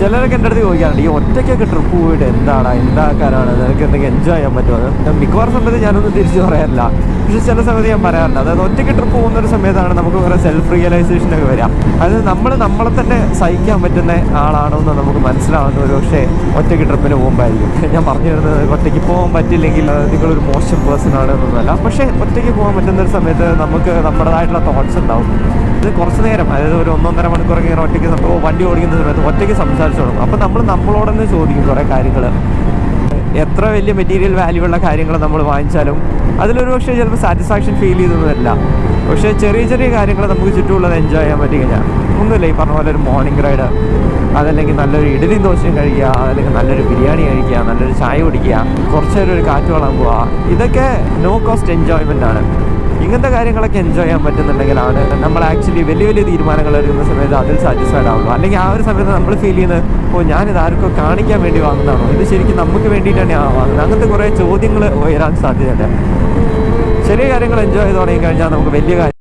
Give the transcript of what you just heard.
ചിലരൊക്കെ എൻ്റെ അടുത്ത് ചോദിക്കാറുണ്ട് ഈ ഒറ്റയ്ക്കൊക്കെ ട്രിപ്പ് പോയിട്ട് എന്താക്കാനാണ്, നിനക്ക് എന്തെങ്കിലും എൻജോയ് ചെയ്യാൻ പറ്റുമോ? മിക്കവാറും സമയത്ത് ഞാനൊന്നും തിരിച്ചു പറയാറില്ല. പക്ഷെ ചില സമയത്ത് ഞാൻ പറയാറുണ്ട്. അതായത് ഒറ്റയ്ക്ക് ട്രിപ്പ് പോകുന്ന ഒരു സമയത്താണ് നമുക്ക് കുറേ സെൽഫ് റിയലൈസേഷനൊക്കെ വരിക. അതായത് നമ്മളെ തന്നെ സഹിക്കാൻ പറ്റുന്ന ആളാണോ എന്ന് നമുക്ക് മനസ്സിലാവുന്ന ഒരു പക്ഷേ ഒറ്റയ്ക്ക് ട്രിപ്പിന് പോകുമ്പോഴായിരിക്കും. ഞാൻ പറഞ്ഞു തരുന്നത് ഒറ്റയ്ക്ക് പോകാൻ പറ്റില്ലെങ്കിൽ നിങ്ങളൊരു മോശം പേഴ്സൺ ആണ് എന്നൊന്നുമല്ല. പക്ഷേ ഒറ്റയ്ക്ക് പോകാൻ പറ്റുന്ന ഒരു സമയത്ത് നമുക്ക് നമ്മുടേതായിട്ടുള്ള തോട്ട്സ് ഉണ്ടാവും. ഇത് കുറച്ച് നേരം, അതായത് ഒരു 1-1.5 മണിക്കൂറൊക്കെ ഇങ്ങനെ ഒറ്റയ്ക്ക് വണ്ടി ഓടിക്കുന്ന സമയത്ത് ഒറ്റയ്ക്ക് സംസാരിച്ചു തുടങ്ങും. അപ്പോൾ നമ്മളോടൊന്ന് ചോദിക്കും കുറേ കാര്യങ്ങൾ. എത്ര വലിയ മെറ്റീരിയൽ വാല്യൂ ഉള്ള കാര്യങ്ങൾ നമ്മൾ വാങ്ങിച്ചാലും അതിലൊരു പക്ഷേ ചിലപ്പോൾ സാറ്റിസ്ഫാക്ഷൻ ഫീൽ ചെയ്തൊന്നുമില്ല. പക്ഷേ ചെറിയ ചെറിയ കാര്യങ്ങൾ നമുക്ക് ചുറ്റുമുള്ളത് എൻജോയ് ചെയ്യാൻ പറ്റി കഴിഞ്ഞാൽ ഒന്നുമില്ല. ഈ പറഞ്ഞ പോലെ ഒരു മോർണിംഗ് റൈഡ്, അതല്ലെങ്കിൽ നല്ലൊരു ഇഡലിയും ദോശയും കഴിക്കുക, അതല്ലെങ്കിൽ നല്ലൊരു ബിരിയാണി കഴിക്കുക, നല്ലൊരു ചായ കുടിക്കുക, കുറച്ച് നേരം ഒരു കാറ്റ് കൊള്ളാൻ പോവുക, ഇതൊക്കെ നോ കോസ്റ്റ് എൻജോയ്മെൻ്റ് ആണ്. ഇങ്ങനത്തെ കാര്യങ്ങളൊക്കെ എൻജോയ് ചെയ്യാൻ പറ്റുന്നുണ്ടെങ്കിലാണ് നമ്മൾ ആക്ച്വലി വലിയ വലിയ തീരുമാനങ്ങൾ എടുക്കുന്ന സമയത്ത് അതിൽ സാറ്റിസ്ഫൈഡ് ആവുള്ളൂ. അല്ലെങ്കിൽ ആ ഒരു സമയത്ത് നമ്മൾ ഫീൽ ചെയ്യുന്നത് ഞാനിത് ആർക്കോ കാണിക്കാൻ വേണ്ടി വാങ്ങുന്നതാണോ, ഇത് ശരിക്കും നമുക്ക് വേണ്ടിയിട്ടാണ് വാങ്ങുന്നത്, അങ്ങനത്തെ കുറേ ചോദ്യങ്ങൾ ഉയരാൻ സാധ്യതയുണ്ട്. ചെറിയ കാര്യങ്ങൾ എൻജോയ് ചെയ്ത് തുടങ്ങി കഴിഞ്ഞാൽ നമുക്ക് വലിയ കാര്യങ്ങൾ